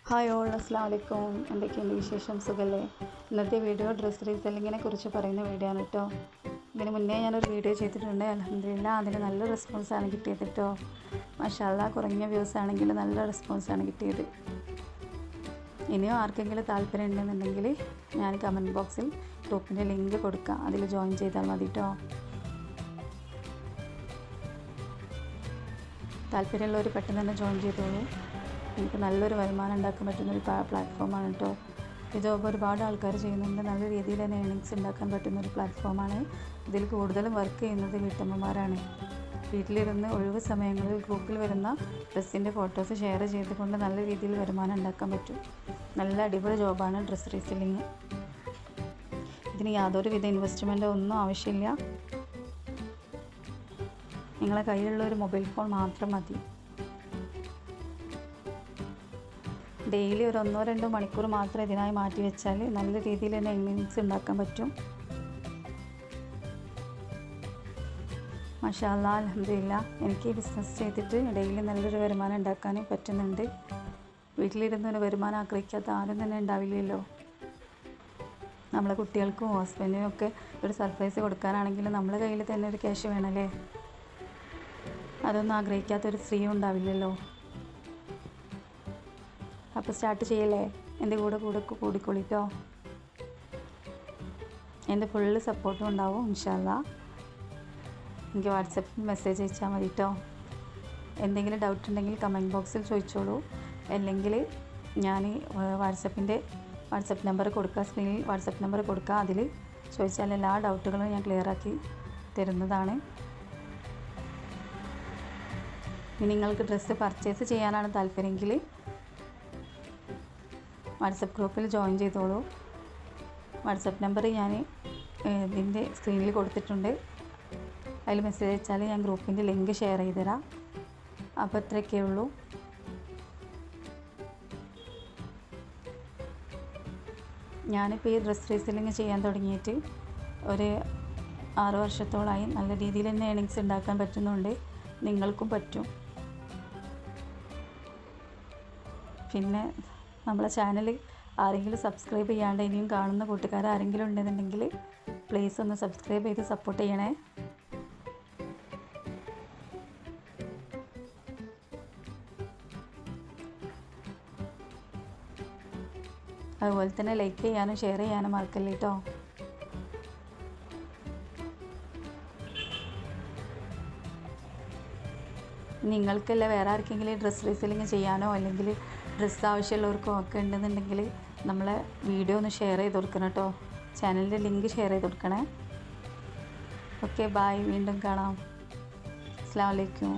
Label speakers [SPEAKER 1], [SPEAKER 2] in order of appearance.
[SPEAKER 1] Hi all, അസ്സലാമു അലൈക്കും. എന്തൊക്കെയുണ്ട് വിശേഷം? സുഖല്ലേ? ഇന്നത്തെ വീഡിയോ ഡ്രസ്സ് റീസെല്ലിങ്ങിനെ കുറിച്ച് പറയുന്ന വീഡിയോ ആണ് കേട്ടോ. ഇതിന് മുന്നേ ഞാനൊരു വീഡിയോ ചെയ്തിട്ടുണ്ട്. അൽഹംദുലില്ലാ അതിന് നല്ല റെസ്പോൺസാണ് കിട്ടിയത് കേട്ടോ. മാഷാ അല്ലാഹ്, കുറഞ്ഞ വ്യൂസ് ആണെങ്കിൽ നല്ല റെസ്പോൺസാണ് കിട്ടിയത്. ഇനിയും ആർക്കെങ്കിലും താല്പര്യം ഉണ്ടെന്നുണ്ടെങ്കിൽ ഞാൻ കമൻറ്റ് ബോക്സിൽ ഗ്രൂപ്പിൻ്റെ ലിങ്ക് കൊടുക്കാം, അതിൽ ജോയിൻ ചെയ്താൽ മതി കേട്ടോ. താല്പര്യമുള്ളവർ പെട്ടെന്ന് തന്നെ ജോയിൻ ചെയ്തോളൂ. നമുക്ക് നല്ലൊരു വരുമാനം ഉണ്ടാക്കാൻ പറ്റുന്നൊരു പ്ലാറ്റ്ഫോമാണ് കേട്ടോ. ഈ ജോബ് ഒരുപാട് ആൾക്കാർ ചെയ്യുന്നുണ്ട്. നല്ല രീതിയിൽ തന്നെ ഏണിങ്സ് ഉണ്ടാക്കാൻ പറ്റുന്നൊരു പ്ലാറ്റ്ഫോമാണ്. ഇതിൽ കൂടുതലും വർക്ക് ചെയ്യുന്നത് വീട്ടമ്മമാരാണ്. വീട്ടിലിരുന്ന് ഒഴിവ് സമയങ്ങളിൽ ഗ്രൂപ്പിൽ വരുന്ന ഡ്രസ്സിൻ്റെ ഫോട്ടോസ് ഷെയർ ചെയ്തുകൊണ്ട് നല്ല രീതിയിൽ വരുമാനം ഉണ്ടാക്കാൻ പറ്റും. നല്ല അടിപൊളി ജോബാണ് ഡ്രസ്സ് റീസെല്ലിങ്. ഇതിന് യാതൊരുവിധ ഇൻവെസ്റ്റ്മെൻറ്റോ ഒന്നും ആവശ്യമില്ല. നിങ്ങളെ കയ്യിലുള്ള ഒരു മൊബൈൽ ഫോൺ മാത്രം മതി. ഡെയിലി ഒരു 1-2 മണിക്കൂർ മാത്രം ഇതിനായി മാറ്റി വെച്ചാൽ നല്ല രീതിയിൽ തന്നെ ഏണിങ്സ് ഉണ്ടാക്കാൻ പറ്റും. മാഷാ അല്ലാഹ്, അൽഹംദുലില്ലാ എനിക്ക് ഈ ബിസിനസ് ചെയ്തിട്ട് ഡെയിലി നല്ലൊരു വരുമാനം ഉണ്ടാക്കാൻ പറ്റുന്നുണ്ട്. വീട്ടിലിരുന്ന് ഒരു വരുമാനം ആഗ്രഹിക്കാത്ത ആരും തന്നെ ഉണ്ടാവില്ലല്ലോ. നമ്മളെ കുട്ടികൾക്കും ഹസ്ബൻഡിനും ഒക്കെ ഒരു സർപ്രൈസ് കൊടുക്കാനാണെങ്കിലും നമ്മളെ കയ്യിൽ തന്നെ ഒരു ക്യാഷ് വേണമല്ലേ. അതൊന്നും ആഗ്രഹിക്കാത്തൊരു സ്ത്രീയും ഉണ്ടാവില്ലല്ലോ. അപ്പോൾ സ്റ്റാർട്ട് ചെയ്യല്ലേ? എൻ്റെ കൂടെ കൂടിക്കൊള്ളിട്ടോ. എൻ്റെ ഫുള്ള് സപ്പോർട്ടും ഉണ്ടാവും ഇൻഷാ അല്ലാഹ്. എനിക്ക് വാട്സപ്പിൽ മെസ്സേജ് അയച്ചാൽ മതി കേട്ടോ. എന്തെങ്കിലും ഡൗട്ട് ഉണ്ടെങ്കിൽ കമൻറ്റ് ബോക്സിൽ ചോദിച്ചോളൂ. അല്ലെങ്കിൽ ഞാൻ വാട്സപ്പ് നമ്പർ കൊടുക്കുക, സ്ക്രീനിൽ വാട്സപ്പ് നമ്പർ കൊടുക്കുക. അതിൽ ചോദിച്ചാൽ എല്ലാ ഡൗട്ടുകളും ഞാൻ ക്ലിയറാക്കി തരുന്നതാണ്. ഇനി നിങ്ങൾക്ക് ഡ്രസ്സ് പർച്ചേസ് ചെയ്യാനാണ് താല്പര്യമെങ്കിൽ വാട്സപ്പ് ഗ്രൂപ്പിൽ ജോയിൻ ചെയ്തോളൂ. വാട്സപ്പ് നമ്പർ ഞാൻ ഇതിൻ്റെ സ്ക്രീനിൽ കൊടുത്തിട്ടുണ്ട്. അതിൽ മെസ്സേജ് അയച്ചാൽ ഞാൻ ഗ്രൂപ്പിൻ്റെ ലിങ്ക് ഷെയർ ചെയ്ത് തരാം. അപ്പോൾ ഇത്രയൊക്കെ ഉള്ളൂ. ഞാനിപ്പോൾ ഈ ഡ്രസ്സ് റീസെല്ലിങ് ചെയ്യാൻ തുടങ്ങിയിട്ട് ഒരു 6 വർഷത്തോളമായി. നല്ല രീതിയിൽ തന്നെ ഏണിങ്സ് ഉണ്ടാക്കാൻ പറ്റുന്നുണ്ട്. നിങ്ങൾക്കും പറ്റും. പിന്നെ നമ്മളെ ചാനൽ ആരെങ്കിലും സബ്സ്ക്രൈബ് ചെയ്യാണ്ട് ഇനിയും കാണുന്ന കൂട്ടുകാർ ആരെങ്കിലും ഉണ്ടെന്നുണ്ടെങ്കിൽ പ്ലീസ് ഒന്ന് സബ്സ്ക്രൈബ് ചെയ്ത് സപ്പോർട്ട് ചെയ്യണേ. അതുപോലെ തന്നെ ലൈക്ക് ചെയ്യാനും ഷെയർ ചെയ്യാനും മറക്കല്ലേ കേട്ടോ. നിങ്ങൾക്കല്ല വേറെ ആർക്കെങ്കിലും ഡ്രസ്സ് റീസെല്ലിങ് ചെയ്യാനോ അല്ലെങ്കിൽ ഡ്രസ്സ് ആവശ്യമുള്ളവർക്കോ ഒക്കെ ഉണ്ടെന്നുണ്ടെങ്കിൽ നമ്മളെ വീഡിയോ ഒന്ന് ഷെയർ ചെയ്ത് കൊടുക്കണം കേട്ടോ. ചാനലിൻ്റെ ലിങ്ക് ഷെയർ ചെയ്ത് കൊടുക്കണേ. Okay, bye. വീണ്ടും കാണാം. അസ്സലാമു അലൈക്കും.